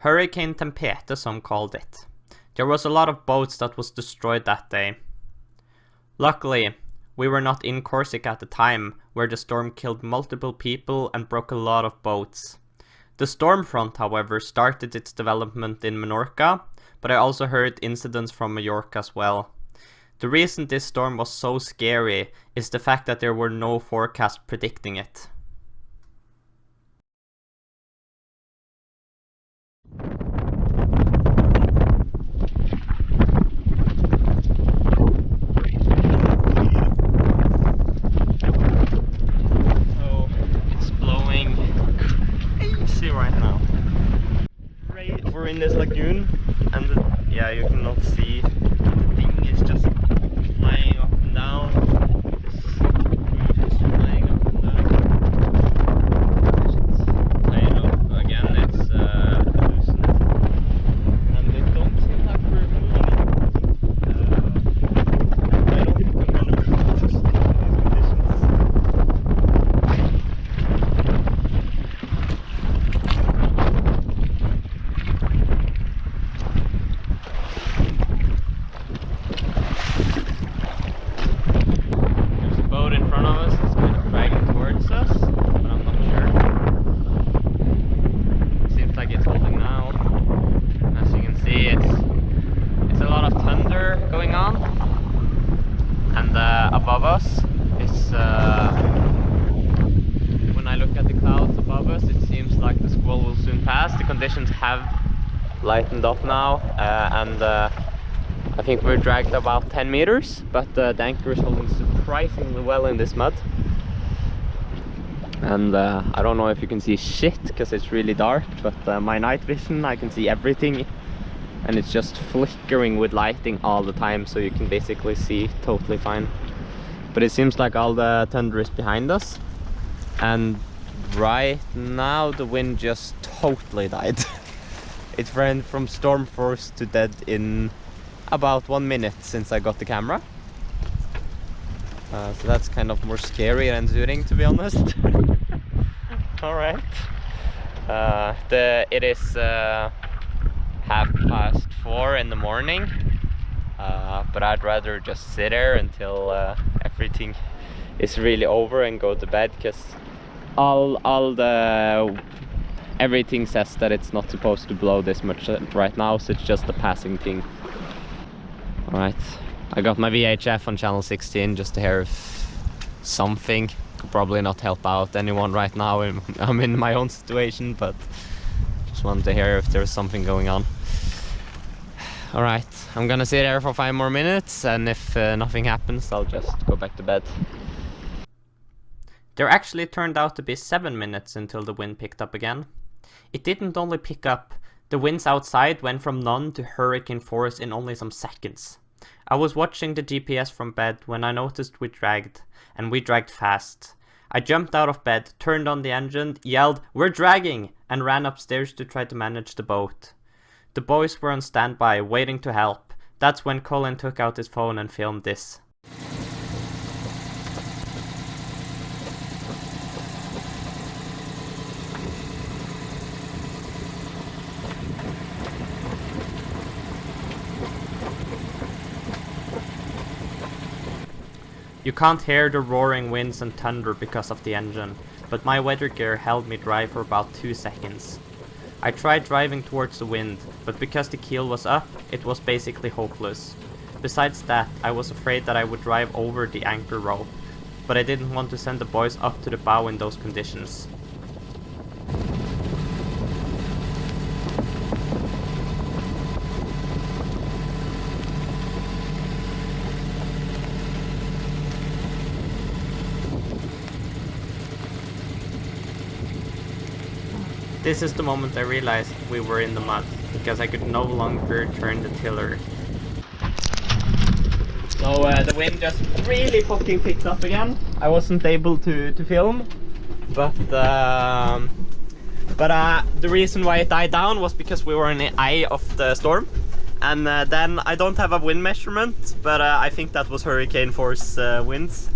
Hurricane Tempeete, some called it. There was a lot of boats that was destroyed that day. Luckily, we were not in Corsica at the time, where the storm killed multiple people and broke a lot of boats. The storm front, however, started its development in Menorca, but I also heard incidents from Menorca as well. The reason this storm was so scary is the fact that there were no forecasts predicting it. Oh, it's blowing crazy right now. We're in this lagoon, and yeah, you cannot see. The thing is just flying up and down. This roof is flying up and down. I know, again, it's loosened, and it don't seem like we're moving anything. I don't think I'm gonna be able to stay in these conditions. Above us is, when I look at the clouds above us, it seems like the squall will soon pass. The conditions have lightened up now, and I think we're dragged about 10 meters, but the anchor is holding surprisingly well in this mud. And I don't know if you can see shit because it's really dark, but my night vision, I can see everything, and it's just flickering with lighting all the time, so you can basically see totally fine. But it seems like all the thunder is behind us, and right now the wind just totally died. It ran from storm force to dead in about 1 minute since I got the camera. So that's kind of more scary than soothing, to be honest. Alright. It is 4:30 in the morning, but I'd rather just sit there until everything is really over and go to bed, because everything says that it's not supposed to blow this much right now, so it's just a passing thing. Alright, I got my VHF on channel 16 just to hear if something. Could probably not help out anyone right now. I'm in my own situation, but just wanted to hear if there's something going on. Alright, I'm gonna sit there for 5 more minutes, and if nothing happens, I'll just go back to bed. There actually turned out to be 7 minutes until the wind picked up again. It didn't only pick up, the winds outside went from none to hurricane force in only some seconds. I was watching the GPS from bed when I noticed we dragged, and we dragged fast. I jumped out of bed, turned on the engine, yelled, "We're dragging!" and ran upstairs to try to manage the boat. The boys were on standby, waiting to help. That's when Colin took out his phone and filmed this. You can't hear the roaring winds and thunder because of the engine, but my weather gear held me dry for about 2 seconds. I tried driving towards the wind, but because the keel was up, it was basically hopeless. Besides that, I was afraid that I would drive over the anchor rope, but I didn't want to send the boys up to the bow in those conditions. This is the moment I realized we were in the mud, because I could no longer turn the tiller. So the wind just really fucking picked up again. I wasn't able to film, but the reason why it died down was because we were in the eye of the storm. And then I don't have a wind measurement, but I think that was hurricane force winds.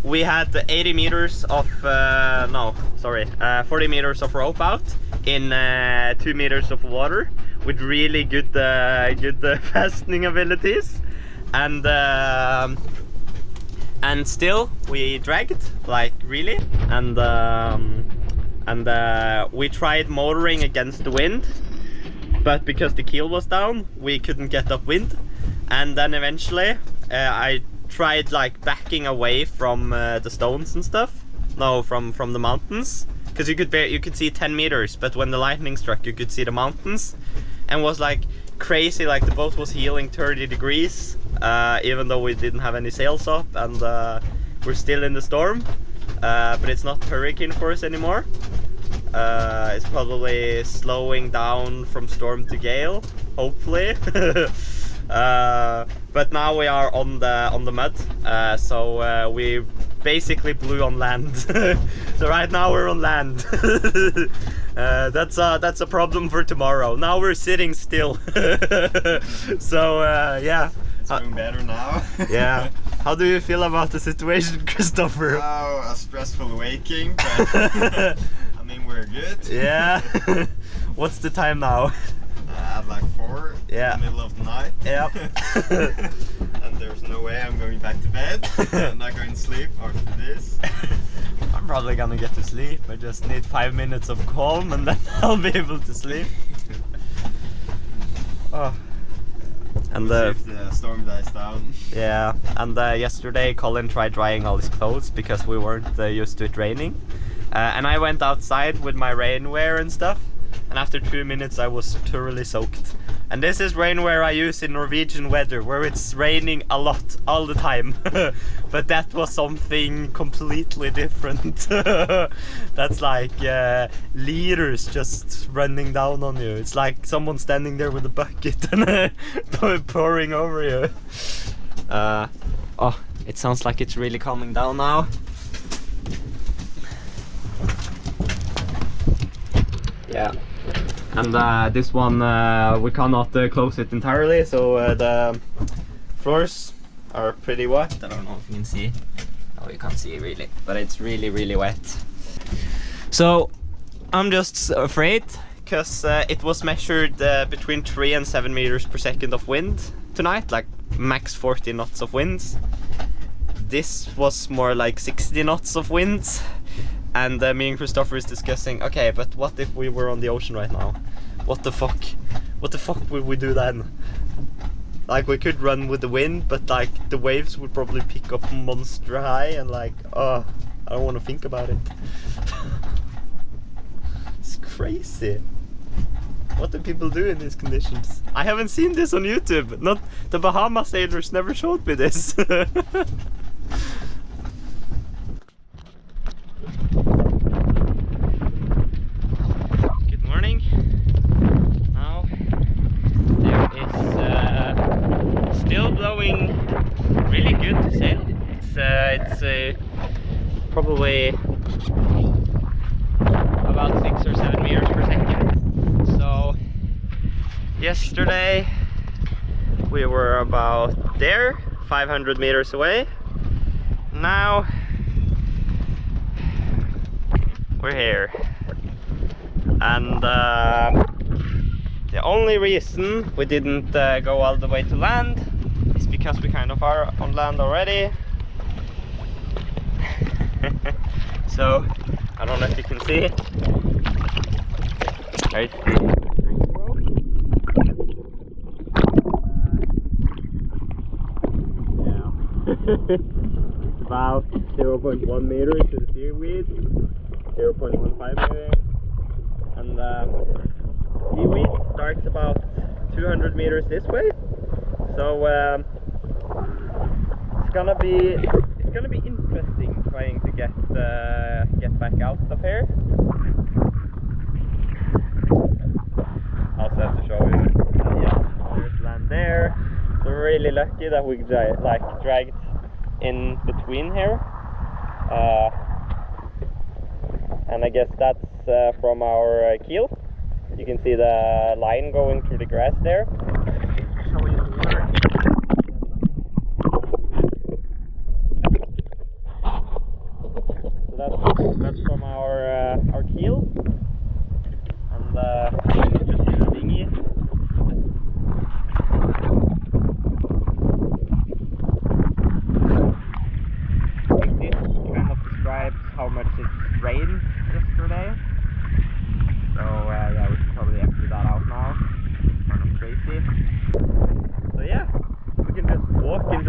We had 80 meters of, 40 meters of rope out. in 2 meters of water with really good fastening abilities, and still we dragged like really, and we tried motoring against the wind, but because the keel was down we couldn't get upwind, and then eventually I tried like backing away from the stones and stuff, no, from the mountains, because you could see 10 meters, but when the lightning struck you could see the mountains, and was like crazy, like the boat was heeling 30 degrees even though we didn't have any sails up, and we're still in the storm, but it's not hurricane force anymore. It's probably slowing down from storm to gale, hopefully. But now we are on the mud, so we basically blew on land. So right now we're on land. That's a problem for tomorrow. Now we're sitting still. So yeah. It's going better now. Yeah. How do you feel about the situation, Christopher? Oh, a stressful waking, but I mean we're good. Yeah. What's the time now? At like 4 Yeah. in the middle of the night. Yep. And there's no way I'm going back to bed. I'm not going to sleep after this. I'm probably gonna get to sleep. I just need 5 minutes of calm and then I'll be able to sleep. Oh. And We'll see if the storm dies down. yeah, and yesterday Colin tried drying all his clothes because we weren't used to it raining. And I went outside with my rainwear and stuff, and after 2 minutes I was thoroughly soaked. And this is rainwear I use in Norwegian weather, where it's raining a lot, all the time. But that was something completely different. That's like liters just running down on you. It's like someone standing there with a bucket and pouring over you. Oh, it sounds like it's really calming down now. Yeah. And this one we cannot close it entirely, so the floors are pretty wet. I don't know if you can see. Oh, you can't see really, but it's really wet. So I'm just afraid because it was measured between 3 and 7 meters per second of wind tonight, like max 40 knots of winds. This was more like 60 knots of winds. And me and Christopher is discussing, okay, but what if we were on the ocean right now? What the fuck? What the fuck would we do then? Like, we could run with the wind, but like the waves would probably pick up monster high, and like, oh, I don't want to think about it. It's crazy. What do people do in these conditions? I haven't seen this on YouTube. Not the Bahama sailors never showed me this. Good morning. Now there is still blowing really good to sail. It's probably about 6 or 7 meters per second. So yesterday we were about there, 500 meters away. Now we're here, and the only reason we didn't go all the way to land is because we kind of are on land already. So I don't know if you can see. There's it's about 0.1 meter to the seaweed, 0.15 maybe, and seaweed starts about 200 meters this way. So it's gonna be interesting trying to get back out of here. Also have to show you. Yeah, there's land there. So we're really lucky that we dragged in between here. And I guess that's from our keel. You can see the line going through the grass there. Show you the water. So that's from our keel.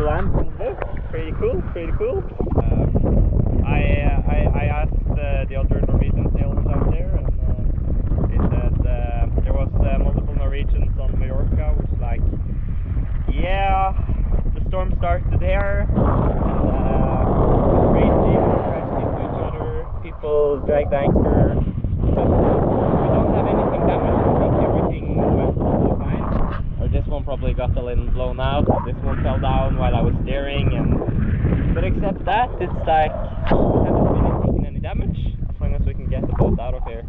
to land from the boat. Pretty cool, pretty cool. I asked the other Norwegian sailors out there, and they said there was multiple Norwegians on Menorca, which like, yeah, the storm started there, and crazy, we crashed into each other, people dragged anchor, but we don't have anything damaged. I think everything went totally fine. Or this one probably got a little blown out, this one fell down while I was steering, but except that, it's like, we haven't really taken any damage, as long as we can get the boat out of here.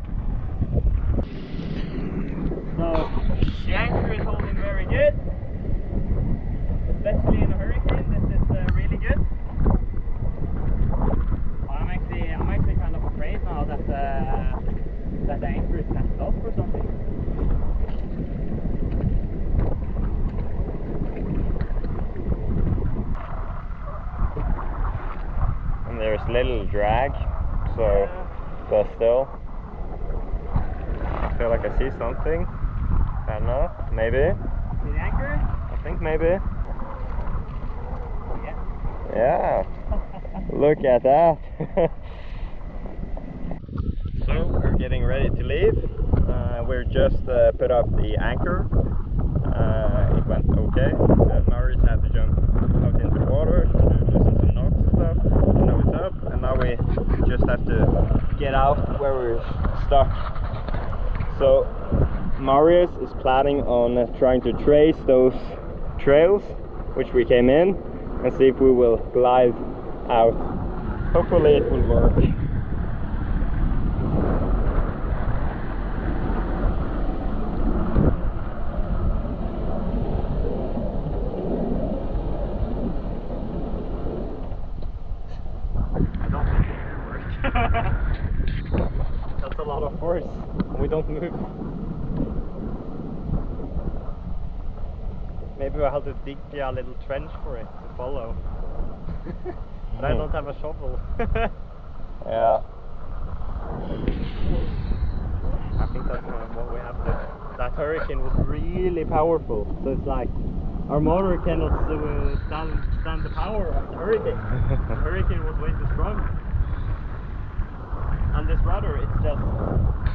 So, the anchor is holding very good, especially in a hurricane. This is really good. I'm actually kind of afraid now that the anchor is messed up or something. And there's little drag, so still. I feel like I see something. I don't know, maybe. See the anchor? I think maybe. Yeah. Yeah. Look at that. So we're getting ready to leave. We're just put up the anchor. It went okay. Marius had to jump out into the water to loosen some knots and stuff. Now it's up, and now we just have to get out where we're stuck. So Marius is planning on trying to trace those trails which we came in and see if we will glide out. Hopefully it will work. I don't think it will work. That's a lot of force. We don't move. Maybe we'll have to dig a little trench for it to follow. But I don't have a shovel. Yeah. I think that's what we have to. That hurricane was really powerful. So it's like our motor cannot stand the power of the hurricane. The hurricane was way too strong. And this rudder, it's just,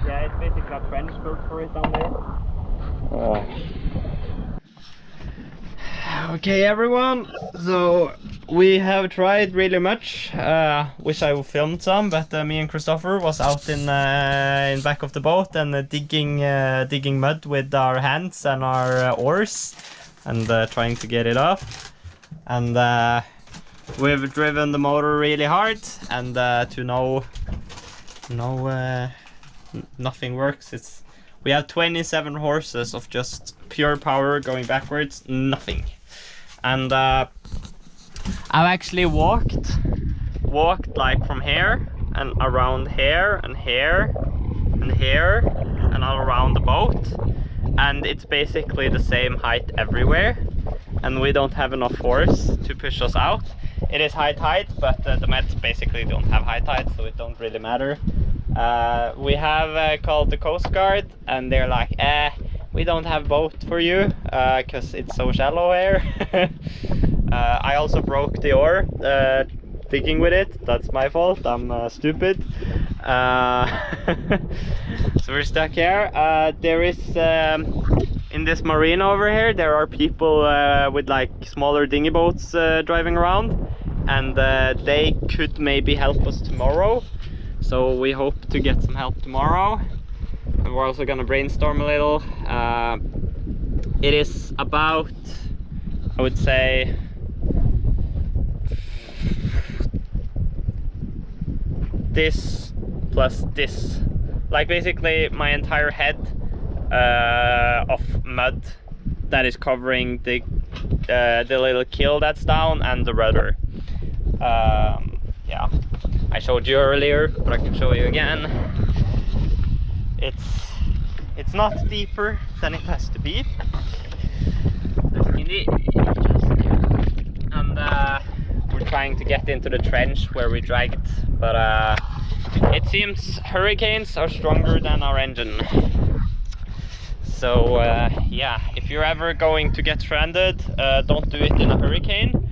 yeah, it's basically a trench built for it down there. Okay everyone, so we have tried really much. Wish I filmed some, but me and Christopher was out in back of the boat and digging mud with our hands and our oars and trying to get it off. And we've driven the motor really hard, and to nothing works. We have 27 horses of just pure power going backwards, nothing. And I've actually walked like from here and around here and here and here and all around the boat, and it's basically the same height everywhere, and we don't have enough force to push us out. It is high tide, but the Mets basically don't have high tide, so it don't really matter. We have called the Coast Guard, and they're like, we don't have boat for you because it's so shallow here. I also broke the oar digging with it. That's my fault. I'm stupid. So we're stuck here. There is in this marina over here, there are people with like smaller dinghy boats driving around, and they could maybe help us tomorrow. So we hope to get some help tomorrow. And we're also gonna brainstorm a little. It is about, I would say, this plus this. Like basically my entire head of mud that is covering the little keel that's down and the rudder. Yeah, I showed you earlier, but I can show you again. It's not deeper than it has to be. And we're trying to get into the trench where we dragged, but it seems hurricanes are stronger than our engine. So yeah, if you're ever going to get stranded, don't do it in a hurricane.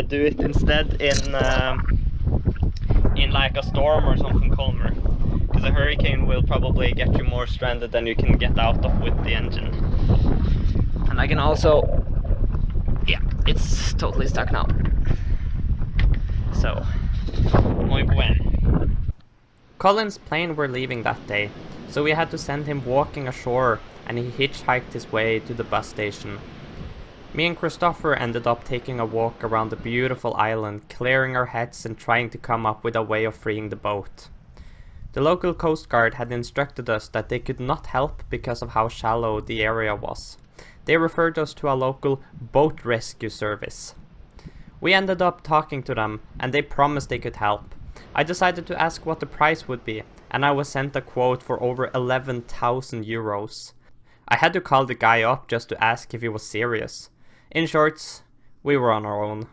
do it instead in like a storm or something calmer. Because a hurricane will probably get you more stranded than you can get out of with the engine. And I can also, yeah, it's totally stuck now. So, muy buen. Colin's plane were leaving that day, so we had to send him walking ashore, and he hitchhiked his way to the bus station. Me and Christopher ended up taking a walk around the beautiful island, clearing our heads and trying to come up with a way of freeing the boat. The local coast guard had instructed us that they could not help because of how shallow the area was. They referred us to a local boat rescue service. We ended up talking to them, and they promised they could help. I decided to ask what the price would be, and I was sent a quote for over 11,000 euros. I had to call the guy up just to ask if he was serious. In short, we were on our own.